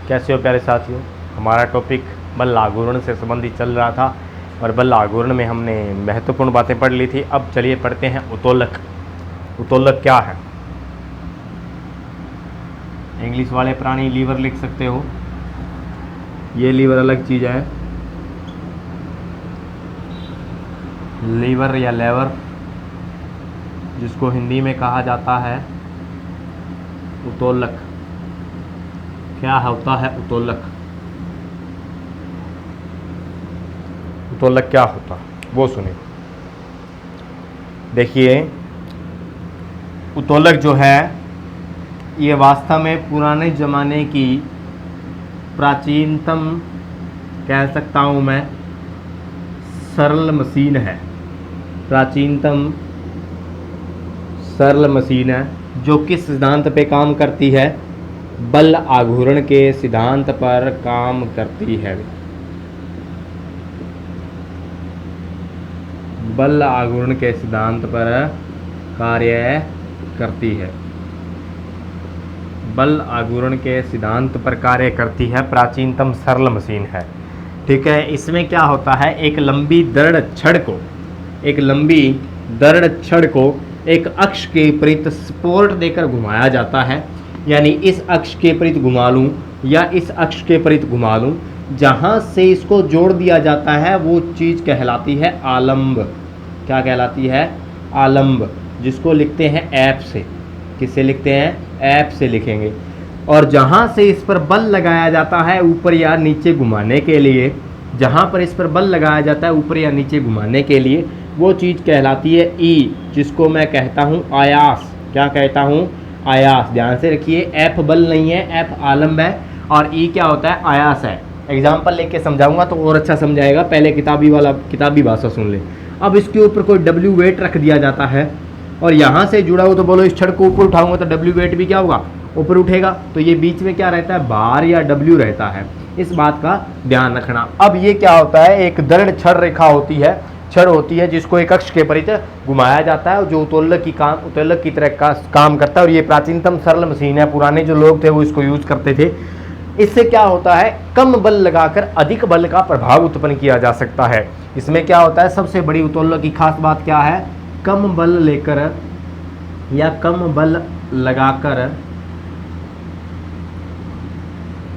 कैसे हो प्यारे साथियों। हमारा टॉपिक बल आघूर्ण से संबंधित चल रहा था और बल आघूर्ण में हमने महत्वपूर्ण बातें पढ़ ली थी। अब चलिए पढ़ते हैं उत्तोलक। उत्तोलक क्या है? इंग्लिश वाले प्राणी लीवर लिख सकते हो, ये लीवर अलग चीज़ है, लीवर या लेवर जिसको हिंदी में कहा जाता है उत्तोलक। क्या होता है उत्तोलक? उत्तोलक क्या होता वो सुनिए। देखिए, उत्तोलक जो है ये वास्तव में पुराने ज़माने की प्राचीनतम कह सकता हूँ मैं सरल मशीन है। प्राचीनतम सरल मशीन है जो किस सिद्धांत पे काम करती है? बल आघूर्ण के सिद्धांत पर काम करती है। बल आघूर्ण के सिद्धांत पर कार्य करती है। बल आघूर्ण के सिद्धांत पर कार्य करती है, प्राचीनतम सरल मशीन है। ठीक है, इसमें क्या होता है, एक लंबी दृढ़ छड़ को एक अक्ष के विपरीत सपोर्ट देकर घुमाया जाता है। यानी इस अक्ष के विपरीत घुमा लूँ या इस अक्ष के विपरीत घुमा लूँ, जहाँ से इसको जोड़ दिया जाता है वो चीज़ कहलाती है आलंब। क्या कहलाती है? आलंब, जिसको लिखते हैं ऐप से। किससे लिखते हैं? ऐप से लिखेंगे। और जहाँ से इस पर बल लगाया जाता है ऊपर या नीचे घुमाने के लिए, जहाँ पर इस पर बल लगाया जाता है ऊपर या नीचे घुमाने के लिए, वो चीज़ कहलाती है ई, जिसको मैं कहता हूँ आयास। क्या कहता हूँ? आयास। ध्यान से रखिए, एफ बल नहीं है, एफ आलंब है और ई क्या होता है? आयास है। एग्जाम्पल लेके समझाऊंगा तो और अच्छा समझाएगा। पहले किताबी भाषा सुन ले। अब इसके ऊपर कोई डब्ल्यू वेट रख दिया जाता है और यहाँ से जुड़ा हो तो बोलो इस छड़ को ऊपर उठाऊंगा तो डब्ल्यू वेट भी क्या होगा? ऊपर उठेगा। तो ये बीच में क्या रहता है? बार या डब्ल्यू रहता है। इस बात का ध्यान रखना। अब ये क्या होता है, एक दृढ़ छड़ रेखा होती है, छड़ होती है जिसको एक अक्ष के विपरीत घुमाया जाता है और जो उत्तोलक की तरह का काम करता है। और ये प्राचीनतम सरल मशीन है। पुराने जो लोग थे वो इसको यूज करते थे। इससे क्या होता है, कम बल लगाकर अधिक बल का प्रभाव उत्पन्न किया जा सकता है। इसमें क्या होता है, सबसे बड़ी उत्तोलक की खास बात क्या है? कम बल लेकर या कम बल लगाकर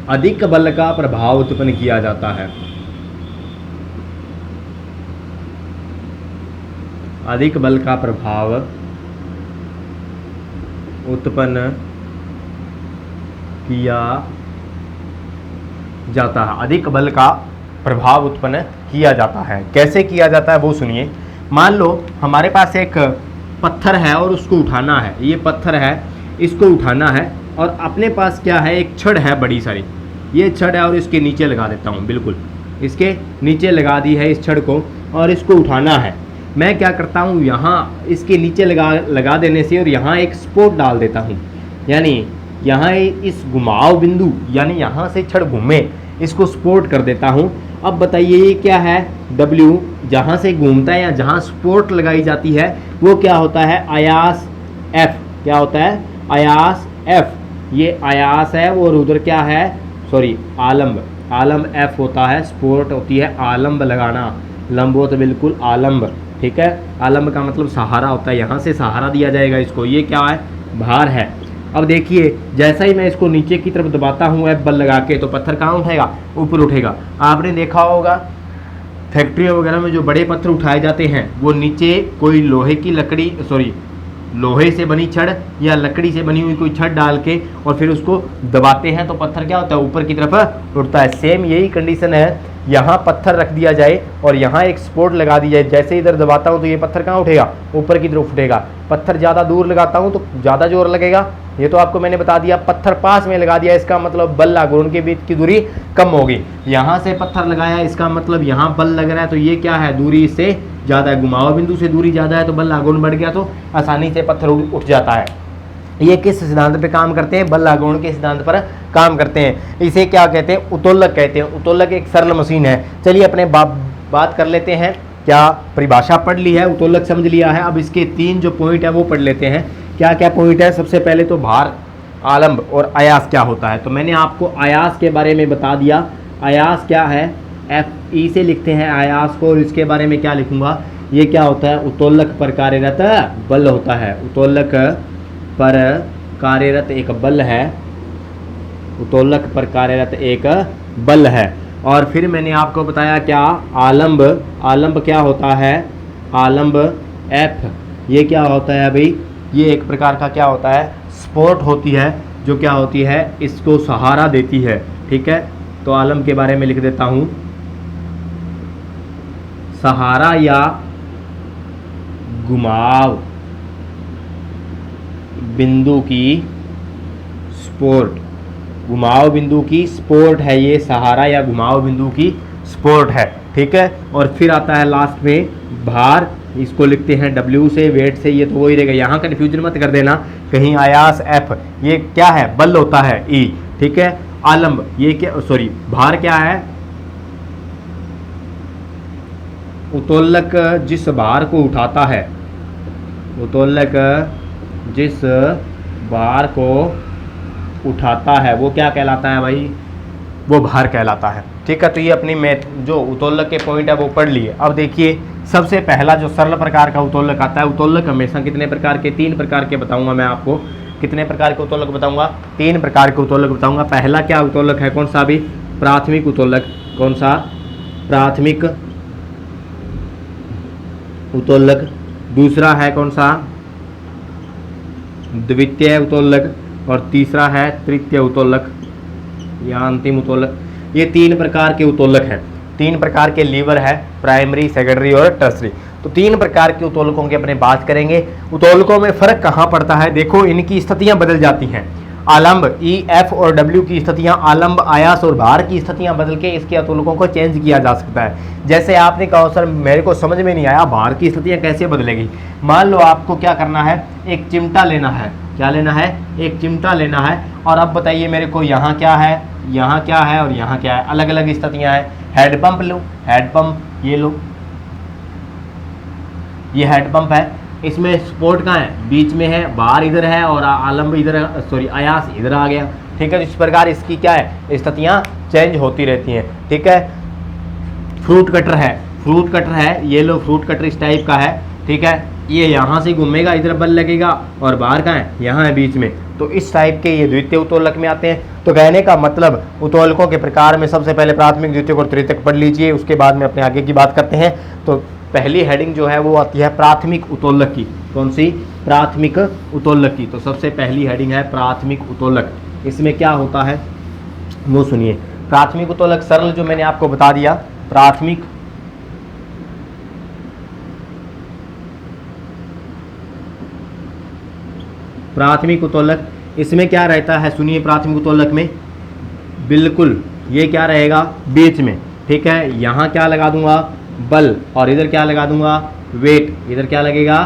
अधिक बल का प्रभाव उत्पन्न किया जाता है। अधिक बल का प्रभाव उत्पन्न किया जाता है। अधिक बल का प्रभाव उत्पन्न किया जाता है। कैसे किया जाता है वो सुनिए। मान लो हमारे पास एक पत्थर है और उसको उठाना है। ये पत्थर है, इसको उठाना है और अपने पास क्या है, एक छड़ है बड़ी सारी। ये छड़ है और इसके नीचे लगा देता हूँ। बिल्कुल इसके नीचे लगा दी है इस छड़ को और इसको उठाना है। मैं क्या करता हूँ, यहाँ इसके नीचे लगा देने से और यहाँ एक सपोर्ट डाल देता हूँ। यानी यहाँ इस घुमाव बिंदु, यानी यहाँ से छड़ घूमे, इसको सपोर्ट कर देता हूँ। अब बताइए ये क्या है? W, जहाँ से घूमता है या जहाँ सपोर्ट लगाई जाती है वो क्या होता है? आयास F। क्या होता है? आयास F। ये आयास है और उधर क्या है? सॉरी, आलंब। आलंब F होता है, सपोर्ट होती है आलंब लगाना। लंब हो तो बिल्कुल आलंब। ठीक है, आलंब का मतलब सहारा होता है। यहाँ से सहारा दिया जाएगा इसको। ये क्या है? भार है। अब देखिए, जैसा ही मैं इसको नीचे की तरफ दबाता हूँ एफ बल लगा के, तो पत्थर कहाँ उठेगा? ऊपर उठेगा। आपने देखा होगा फैक्ट्री वगैरह में जो बड़े पत्थर उठाए जाते हैं वो नीचे कोई लोहे से बनी छड़ या लकड़ी से बनी हुई कोई छड़ डाल के और फिर उसको दबाते हैं तो पत्थर क्या होता है? ऊपर की तरफ उठता है। सेम यही कंडीशन है, यहाँ पत्थर रख दिया जाए और यहाँ एक सपोर्ट लगा दी जाए। जैसे इधर दबाता हूँ तो ये पत्थर कहाँ उठेगा? ऊपर की तरफ उठेगा। पत्थर ज़्यादा दूर लगाता हूँ तो ज़्यादा जोर लगेगा। ये तो आपको मैंने बता दिया। पत्थर पास में लगा दिया, इसका मतलब बल आघूर्ण के बीच की दूरी कम होगी। यहाँ से पत्थर लगाया, इसका मतलब यहाँ बल लग रहा है तो ये क्या है? दूरी इससे ज़्यादा है। घुमाव बिंदु से दूरी ज़्यादा है तो बल आघूर्ण बढ़ गया तो आसानी से पत्थर उठ जाता है। ये किस सिद्धांत पे काम करते हैं? बल आघूर्ण के सिद्धांत पर काम करते हैं। इसे क्या कहते हैं? उत्तोलक कहते हैं। उत्तोलक एक सरल मशीन है। चलिए अपने बात कर लेते हैं। क्या परिभाषा पढ़ ली है, उत्तोलक समझ लिया है। अब इसके 3 जो पॉइंट है वो पढ़ लेते हैं। क्या क्या पॉइंट है? सबसे पहले तो भार। आलम्ब और अयास क्या होता है। तो मैंने आपको अयास के बारे में बता दिया। अयास क्या है, एफ ई से लिखते हैं अयास को, और इसके बारे में क्या लिखूंगा, ये क्या होता है, उत्तोलक पर कार्यरत बल होता है। उत्तोलक पर कार्यरत एक बल है, उत्तोलक पर कार्यरत एक बल है। और फिर मैंने आपको बताया क्या, आलम्ब, आलम्ब क्या होता है, आलम्ब एफ, ये क्या होता है भाई, ये एक प्रकार का क्या होता है, सपोर्ट होती है, जो क्या होती है, इसको सहारा देती है। ठीक है, तो आलम्ब के बारे में लिख देता हूं, सहारा या घुमाव बिंदु की सपोर्ट, घुमाव बिंदु की सपोर्ट है ये, सहारा या घुमाव बिंदु की सपोर्ट है। ठीक है, और फिर आता है लास्ट में भार, इसको लिखते हैं W से, वेट से, ये तो वही रहेगा, यहाँ कन्फ्यूजन मत कर देना कहीं, आयास F, ये क्या है, बल होता है E। ठीक है, आलम्ब ये क्या, सॉरी भार क्या है, उत्तोलक जिस भार को उठाता है, उत्तोलक जिस भार को उठाता है वो क्या कहलाता है भाई, वो भार कहलाता है। ठीक है, तो ये अपनी मैथ जो उत्तोलक के पॉइंट है वो पढ़ लिए। अब देखिए सबसे पहला जो सरल प्रकार का उत्तोलक आता है, उत्तोलक हमेशा कितने प्रकार के, 3 प्रकार के बताऊंगा मैं आपको। कितने प्रकार के उत्तोलक बताऊंगा, 3 प्रकार के उत्तोलक बताऊंगा। पहला क्या उत्तोलक है, कौन सा भी, प्राथमिक उत्तोलक, कौन सा, प्राथमिक उत्तोलक। दूसरा है कौन सा, द्वितीय उत्तोलक, और तीसरा है तृतीय उत्तोलक या अंतिम उत्तोलक। ये 3 प्रकार के उत्तोलक हैं, 3 प्रकार के लीवर है, प्राइमरी, सेकेंडरी और टर्सरी। तो 3 प्रकार के उत्तोलकों की अपने बात करेंगे। उत्तोलकों में फर्क कहाँ पड़ता है, देखो इनकी स्थितियां बदल जाती हैं। आलम्ब ई, एफ और डब्ल्यू की स्थितियां, आलम्ब, आयास और भार की स्थितियां बदल के इसके उत्तोलकों को चेंज किया जा सकता है। जैसे आपने कहा सर मेरे को समझ में नहीं आया, भार की स्थितियां कैसे बदलेगी। मान लो आपको क्या करना है, एक चिमटा लेना है, क्या लेना है, एक चिमटा लेना है, और अब बताइए मेरे को यहाँ क्या है, यहाँ क्या है और यहाँ क्या है, अलग अलग स्थितियाँ हैं। हेडपम्प लो, हेडपम्प ये लो, ये हेडपम्प है, इसमें सपोर्ट कहाँ है, बीच में है, बाहर इधर है और आलम्ब इधर, सॉरी अयास इधर आ गया। ठीक है, तो इस प्रकार इसकी क्या है, स्थितियाँ चेंज होती रहती हैं। ठीक है, फ्रूट कटर है, फ्रूट कटर है, ये लो फ्रूट कटर इस टाइप का है। ठीक है, ये यहाँ से घूमेगा, इधर बल लगेगा, और बाहर कहाँ है, यहाँ है बीच में। तो इस टाइप के ये द्वितीय उत्तोलक में आते हैं। तो कहने का मतलब उत्तोलकों के प्रकार में सबसे पहले प्राथमिक, द्वितीयक और तृतीयक पढ़ लीजिए, उसके बाद में अपने आगे की बात करते हैं। तो पहली हेडिंग जो है वो आती है प्राथमिक उत्तोलक की, कौन सी, प्राथमिक उत्तोलक की। तो सबसे पहली हेडिंग है प्राथमिक उत्तोलक। इसमें क्या होता है वो सुनिए। प्राथमिक उत्तोलक सरल जो मैंने आपको बता दिया, प्राथमिक प्राथमिक उत्तोलक, इसमें क्या रहता है सुनिए, प्राथमिक उत्तोलक में बिल्कुल ये क्या रहेगा, बीच में। ठीक है, यहाँ क्या लगा दूंगा, बल, और इधर क्या लगा दूंगा, वेट, इधर क्या लगेगा,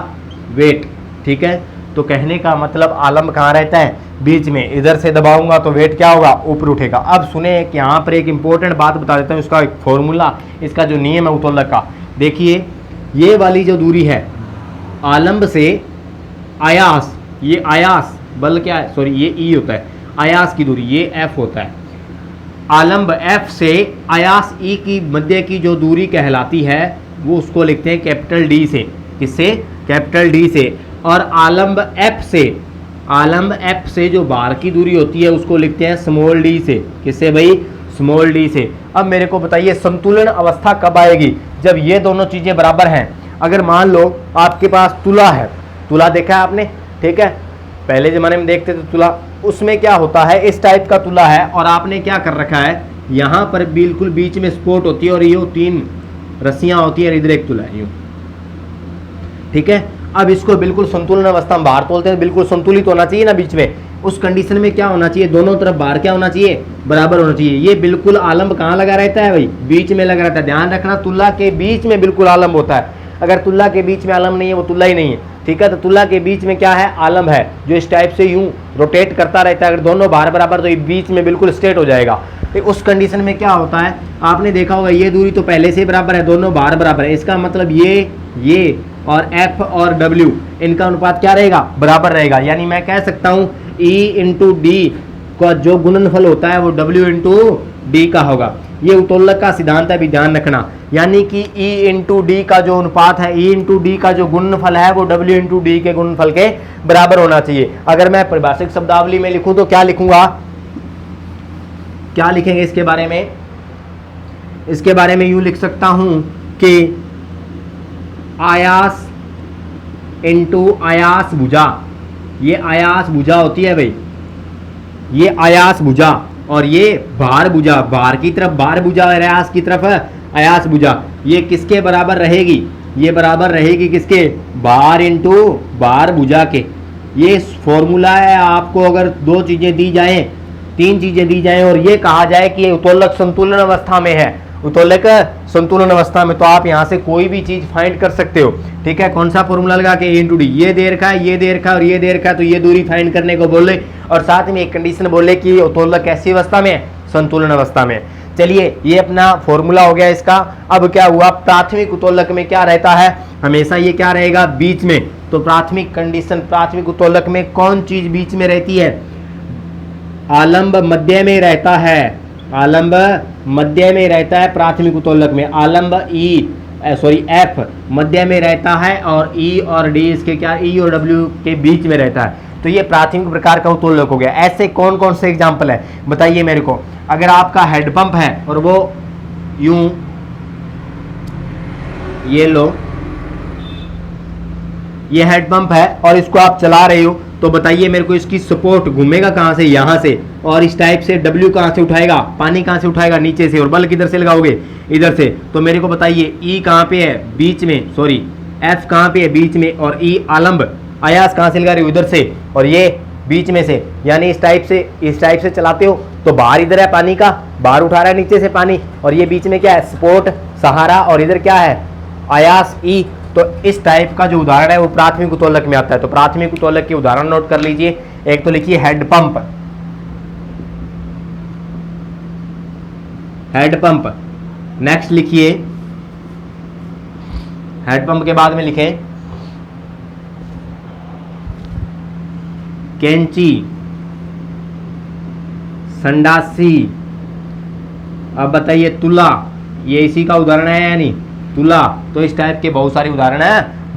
वेट। ठीक है, तो कहने का मतलब आलम्ब कहाँ रहता है, बीच में, इधर से दबाऊंगा तो वेट क्या होगा, ऊपर उठेगा। अब सुने कि यहाँ पर एक इंपॉर्टेंट बात बता देता हूँ, इसका एक फॉर्मूला, इसका जो नियम है उत्तोलक का। देखिए ये वाली जो दूरी है आलम्ब से अयास, ये अयास बल क्या है, सॉरी ये ई होता है, अयास की दूरी ये एफ होता है। आलम्ब एफ से अयास ई की मध्य की जो दूरी कहलाती है वो उसको लिखते हैं कैपिटल डी से, किससे, कैपिटल डी से। और आलम्ब एफ से जो बाहर की दूरी होती है उसको लिखते हैं स्मॉल डी से, किससे भाई, स्मॉल डी से। अब मेरे को बताइए संतुलन अवस्था कब आएगी, जब ये दोनों चीजें बराबर हैं। अगर मान लो आपके पास तुला है, तुला देखा है आपने, ठीक है, पहले ज़माने में देखते थे तुला, उसमें क्या होता है, इस टाइप का तुला है, और आपने क्या कर रखा है, यहाँ पर बिल्कुल बीच में सपोर्ट होती है और ये 3 रस्सियाँ होती हैं, इधर एक तुला है यूँ। ठीक है, अब इसको बिल्कुल संतुलन अवस्था में बाहर तोलते हैं, बिल्कुल संतुलित होना चाहिए ना बीच में। उस कंडीशन में क्या होना चाहिए, दोनों तरफ बाहर क्या होना चाहिए, बराबर होना चाहिए। ये बिल्कुल आलम्ब कहाँ लगा रहता है भाई, बीच में लगा रहता है। ध्यान रखना तुला के बीच में बिल्कुल आलम्ब होता है। अगर तुला के बीच में आलम्ब नहीं है वो तुला ही नहीं है। ठीक है, तो तुला के बीच में क्या है, आलम्ब है, जो इस टाइप से यूं रोटेट करता रहता है। अगर दोनों बाहर बराबर तो ये बीच में बिल्कुल स्ट्रेट हो जाएगा। तो उस कंडीशन में क्या होता है, आपने देखा होगा ये दूरी तो पहले से बराबर है, दोनों बाहर बराबर है। इसका मतलब ये और F और W इनका अनुपात क्या रहेगा, बराबर रहेगा। यानी मैं कह सकता हूँ E इंटू डी का जो गुणनफल होता है वो W इंटू डी का होगा। ये उत्तोलक का सिद्धांत है, भी ध्यान रखना। यानी कि E इंटू डी का जो अनुपात है, E इंटू डी का जो गुणनफल है वो W इंटू डी के गुणनफल के बराबर होना चाहिए। अगर मैं परिभाषिक शब्दावली में लिखूं तो क्या लिखूंगा, क्या लिखेंगे इसके बारे में? इसके बारे में यूं लिख सकता हूं कि आयास इंटू आयास भुजा, ये आयास भुजा होती है भाई, ये आयास भुजा, और ये भार भुजा, भार की तरफ भार भुजा, आयास की तरफ आयास भुजा, ये किसके बराबर रहेगी? ये बराबर रहेगी किसके? भार इंटू भार भुजा के। ये फॉर्मूला है। आपको अगर दो चीजें दी जाएं, तीन चीजें दी जाएं और ये कहा जाए कि उत्तोलक संतुलन अवस्था में है, उत्तोलक संतुलन अवस्था में, तो आप यहाँ से कोई भी चीज फाइंड कर सकते हो। ठीक है, कौन सा फॉर्मूला लगा के? ए इंटू डी, ये दे रखा है, ये दे रखा है और ये दे रखा है, तो ये दूरी फाइंड करने को बोले और साथ में एक कंडीशन बोले कि उत्तोलक कैसी अवस्था में है? संतुलन अवस्था में। चलिए, ये अपना फॉर्मूला हो गया इसका। अब क्या हुआ, प्राथमिक उत्तोलक में क्या रहता है? हमेशा ये क्या रहेगा? बीच में। तो प्राथमिक कंडीशन, प्राथमिक उत्तोलक में कौन चीज बीच में रहती है? आलंब मध्य में रहता है, आलंब मध्य में रहता है प्राथमिक उत्तोलक में। आलंब एफ मध्य में रहता है और ई और डी इसके क्या, ई और डब्ल्यू के बीच में रहता है। तो ये प्राथमिक प्रकार का उत्तोलक हो गया। ऐसे कौन कौन से एग्जाम्पल है बताइए मेरे को। अगर आपका हेडपंप है और वो यूं, ये लो, ये हेडपंप है और इसको आप चला रहे हो, तो बताइए मेरे को इसकी सपोर्ट घूमेगा कहां से? यहां से। और इस टाइप से डब्ल्यू कहां से उठाएगा? पानी कहां से उठाएगा? नीचे से। और बल किधर से लगाओगे? इधर से। तो मेरे को बताइए ई कहां पे है? बीच में, सॉरी एफ कहां पे है? बीच में। और ई आलंब आयास कहां से लगा रहे हो? इधर से। और ये बीच में से, यानी इस टाइप से चलाते हो तो बाहर इधर है पानी का, बाहर उठा रहा है नीचे से पानी, और ये बीच में क्या है? सपोर्ट सहारा, और इधर क्या है? आयास ई। तो इस टाइप का जो उदाहरण है वो प्राथमिक उत्तोलक में आता है। तो प्राथमिक उत्तोलक के उदाहरण नोट कर लीजिए। एक तो लिखिए हेडपंप, हेडपंप। नेक्स्ट लिखिए, हेडपंप के बाद में लिखें कैंची, संडासी। अब बताइए तुला, ये इसी का उदाहरण है या नहीं? तुला। तो इस टाइप के बहुत सारे उदाहरण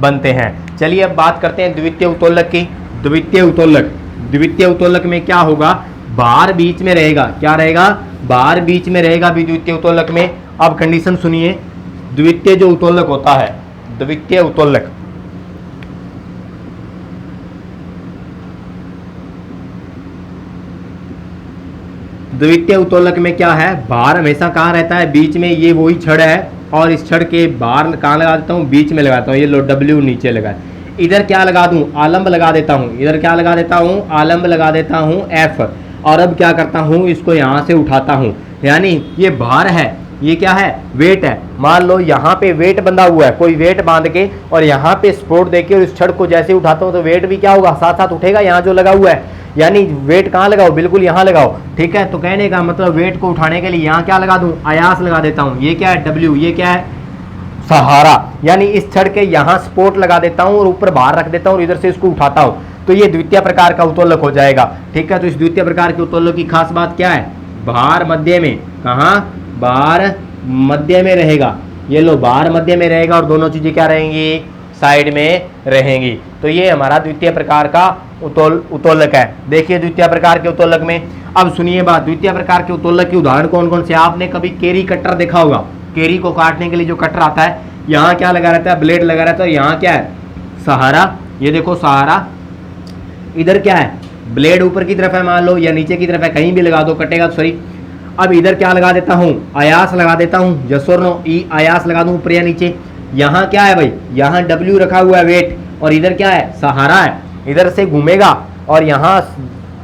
बनते हैं। चलिए अब बात करते हैं द्वितीय उत्तोलक की। द्वितीय उत्तोलक, द्वितीय उत्तोलक में क्या होगा? भार बीच में रहेगा। क्या रहेगा? भार बीच में रहेगा भी द्वितीय उत्तोलक में। अब कंडीशन सुनिए, द्वितीय जो उत्तोलक होता है, द्वितीय उत्तोलक, द्वितीय उत्तोलक में क्या है? भार हमेशा कहाँ रहता है? बीच में। ये वही छड़ है और इस छड़ के बाहर कहाँ लगा देता हूँ? बीच में लगाता हूँ। ये लो डब्ल्यू नीचे लगा। इधर क्या लगा दूँ? आलंब लगा देता हूँ। इधर क्या लगा देता हूँ? आलंब लगा देता हूँ एफ। और अब क्या करता हूँ? इसको यहाँ से उठाता हूँ। यानी ये भार है, ये क्या है? वेट है। मान लो यहाँ पे वेट बंधा हुआ है, कोई वेट बांध के और यहाँ पे सपोर्ट देके और इस छड़ को जैसे उठाता हूँ तो वेट भी क्या होगा? साथ साथ उठेगा यहाँ जो लगा हुआ है। यानी वेट कहाँ लगाओ? बिल्कुल यहाँ लगाओ। ठीक है, तो कहने का मतलब वेट को उठाने के लिए यहाँ क्या लगा दूं? आयास लगा देता हूँ। ये क्या है? डब्ल्यू। ये क्या है? सहारा। यानी इस छड़ के यहाँ सपोर्ट लगा देता हूँ और ऊपर बाहर रख देता हूँ और इधर से इसको उठाता हूँ। तो ये द्वितीय प्रकार का उत्तोलक हो जाएगा। ठीक है, तो इस द्वितीय प्रकार के उत्तोलक की खास बात क्या है? भार मध्य में। कहाँ? भार मध्य में रहेगा। ये लो, भार मध्य में रहेगा और दोनों चीजें क्या रहेंगी? साइड में रहेंगी। तो ये हमारा द्वितीय प्रकार का उत्तोलक है। देखिए द्वितीय प्रकार के उत्तोलक में, अब सुनिए बात, द्वितीय प्रकार के उत्तोलक के उदाहरण कौन कौन से? आपने कभी केरी कटर देखा होगा। केरी को काटने के लिए जो कटर आता है, यहाँ क्या लगा रहता है? ब्लेड लगा रहता है। यहाँ क्या है? सहारा। ये देखो सहारा। इधर क्या है? ब्लेड ऊपर की तरफ है मान लो, या नीचे की तरफ है, कहीं भी लगा दो कटेगा, सॉरी। अब इधर क्या लगा देता हूँ? आयास लगा देता हूँ। यस और नो? ई आयास लगा दूँ ऊपर या नीचे। यहाँ क्या है भाई? यहाँ डब्ल्यू रखा हुआ है, वेट, और इधर क्या है? सहारा है। इधर से घूमेगा और यहाँ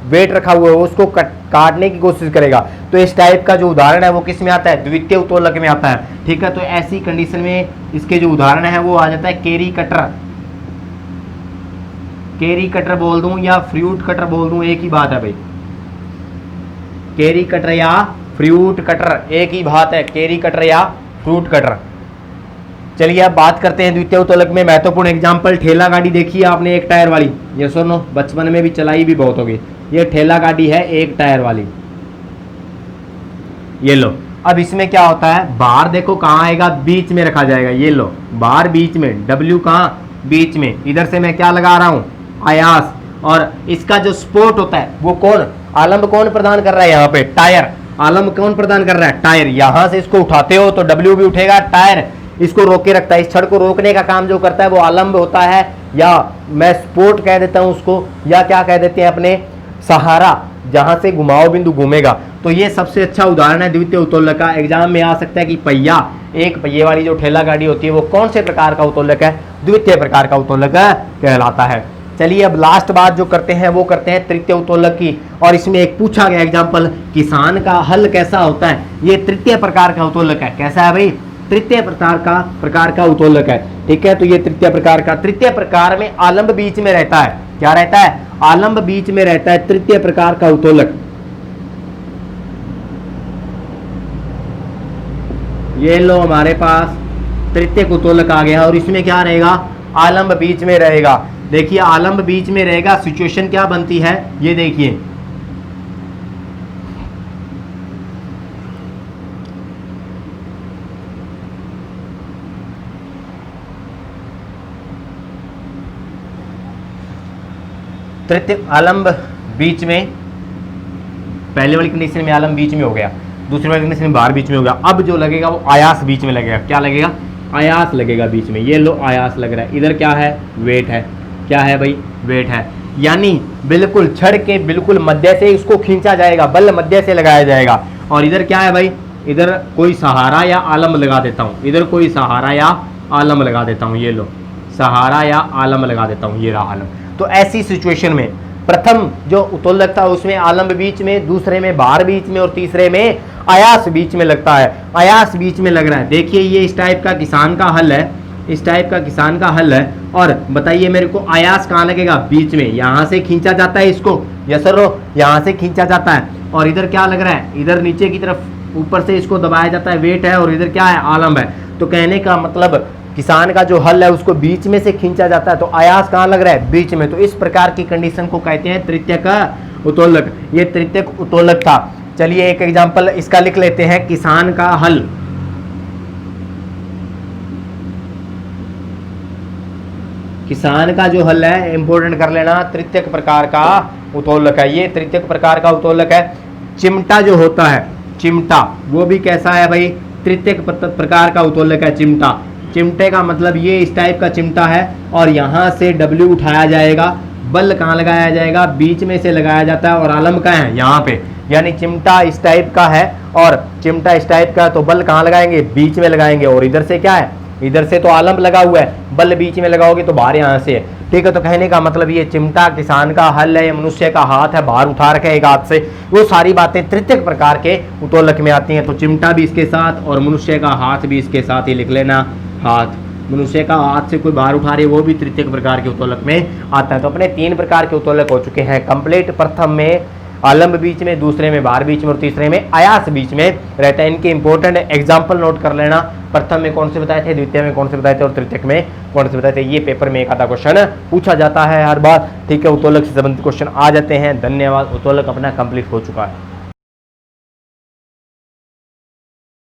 वेट रखा हुआ है, उसको काटने की कोशिश करेगा। तो इस टाइप का जो उदाहरण है वो किस में आता है? द्वितीय उत्तोलक में आता है। ठीक है, तो ऐसी कंडीशन में इसके जो उदाहरण है वो आ जाता है केरी कटर। केरी कटर बोल दूं या फ्रूट कटर बोल दूं, एक ही बात है भाई। केरी कटर या फ्रूट कटर एक ही बात है। केरी कटर या फ्रूट कटर। चलिए अब बात करते हैं द्वितीय उत्तोलक में महत्वपूर्ण एग्जाम्पल। ठेला गाड़ी देखी है आपने एक टायर वाली, ये सुनो, बचपन में भी चलाई भी बहुत होगी। ये ठेला गाड़ी है एक टायर वाली, ये लो। अब इसमें क्या होता है, बार देखो कहाँ आएगा, बीच में रखा जाएगा, ये लो बार बीच में, डब्ल्यू कहाँ, बीच में। इधर से मैं क्या लगा रहा हूँ, आयास। और इसका जो सपोर्ट होता है वो कौन, आलम्ब कौन प्रदान कर रहा है, यहाँ पे टायर, आलम्ब कौन प्रदान कर रहा है, टायर। यहां से इसको उठाते हो तो डब्ल्यू भी उठेगा, टायर इसको रोके रखता है। इस छड़ को रोकने का काम जो करता है वो आलम्ब होता है, या मैं सपोर्ट कह देता हूं उसको, या क्या कह देते हैं अपने, सहारा, जहां से घुमाव बिंदु घूमेगा। तो ये सबसे अच्छा उदाहरण है द्वितीय उत्तोलक का। एग्जाम में आ सकता है कि पहिया, एक पहिए वाली जो ठेला गाड़ी होती है वो कौन से प्रकार का उत्तोलक है, द्वितीय प्रकार का उत्तोलक कहलाता है। चलिए अब लास्ट बात जो करते हैं वो करते हैं तृतीय उत्तोलक की। और इसमें एक पूछा गया एग्जाम्पल, किसान का हल कैसा होता है, ये तृतीय प्रकार का उत्तोलक है। कैसा है भाई, तृतीय प्रकार का उत्तोलक है। ठीक है, तो ये तृतीय प्रकार में आलम्ब बीच में रहता है। क्या रहता है, आलम्ब बीच में रहता है, तृतीय प्रकार का उत्तोलक। ये लो हमारे पास तृतीय उत्तोलक आ गया, और इसमें क्या रहेगा, आलम्ब बीच में रहेगा। देखिए आलम्ब बीच में रहेगा, सिचुएशन क्या बनती है, ये देखिए, तृतीय आलम्ब बीच में, पहले वाली कंडीशन में आलम्ब बीच में हो गया, दूसरी वाली कंडीशन में बार बीच में हो गया। अब जो लगेगा वो आयास बीच में लगेगा। क्या लगेगा, आयास लगेगा बीच में। ये लो आयास लग रहा है, इधर क्या है, वेट है। क्या है भाई, वेट है। यानी बिल्कुल छड़ के बिल्कुल मध्य से इसको खींचा जाएगा, बल मध्य से लगाया जाएगा। और इधर क्या है भाई, इधर कोई सहारा या आलम लगा देता हूं, इधर कोई सहारा या आलम लगा देता हूं। ये लो सहारा या आलम लगा देता हूं, ये रहा आलम। तो ऐसी सिचुएशन में प्रथम जो उत्तोलक था उसमें आलम्ब बीच में, दूसरे में बार बीच में, और तीसरे में आयास बीच में लगता है। आयास बीच में लग रहा है। देखिए ये इस टाइप का किसान का हल है, इस टाइप का किसान का हल है। और बताइए मेरे को आयास कहाँ लगेगा, बीच में। यहां से खींचा जाता है इसको, यस सर, यहां से खींचा जाता है। और इधर क्या लग रहा है, इधर नीचे की तरफ ऊपर से इसको दबाया जाता है, वेट है। और इधर क्या है, आलम्ब है। तो कहने का मतलब किसान का जो हल है उसको बीच में से खींचा जाता है, तो आयास कहाँ लग रहा है, बीच में। तो इस प्रकार की कंडीशन को कहते हैं तृतीयक उत्तोलक। ये तृतीयक उत्तोलक था। चलिए एक एग्जांपल इसका लिख लेते हैं, किसान का हल। किसान का जो हल है इंपोर्टेंट कर लेना, तृतीयक प्रकार का उत्तोलक है। ये तृतीयक प्रकार का उत्तोलक है। चिमटा जो होता है, चिमटा, वो भी कैसा है भाई, तृतीयक प्रकार का उत्तोलक है। चिमटा, चिमटे का मतलब ये इस टाइप का चिमटा है, और यहाँ से W उठाया जाएगा, बल कहाँ लगाया जाएगा, बीच में से लगाया जाता है। और आलम का है यहाँ पे, यानी चिमटा इस टाइप का है और चिमटा इस टाइप का, तो बल कहाँ लगाएंगे, बीच में लगाएंगे। और इधर से क्या है, इधर से तो आलम लगा हुआ है, बल बीच में लगाओगे तो बाहर यहाँ से है। ठीक है, तो कहने का मतलब ये चिमटा किसान का हल है, मनुष्य का हाथ है, बाहर उठा रखे एक हाथ से। वो सारी बातें तृतीयक प्रकार के उत्तोलक में आती हैं। तो चिमटा भी इसके साथ और मनुष्य का हाथ भी इसके साथ ही लिख लेना। हाथ, मनुष्य का हाथ से कोई बाहर उठा रहे, वो भी तृतीयक प्रकार के उत्तोलक में आता है। तो अपने 3 प्रकार के उत्तोलक हो चुके हैं कंप्लीट। प्रथम में आलम्ब बीच में, दूसरे में बार बीच में, और तीसरे में आयास बीच में रहता है। इनके इंपॉर्टेंट एग्जाम्पल नोट कर लेना। प्रथम में कौन से बताए थे, द्वितीय में कौन से बताए थे, और तृतीयक में कौन से बताए थे। ये पेपर में एक आधा क्वेश्चन पूछा जाता है हर बार। ठीक है, उत्तोलक से संबंधित क्वेश्चन आ जाते हैं। धन्यवाद। उत्तोलक अपना कंप्लीट हो चुका है।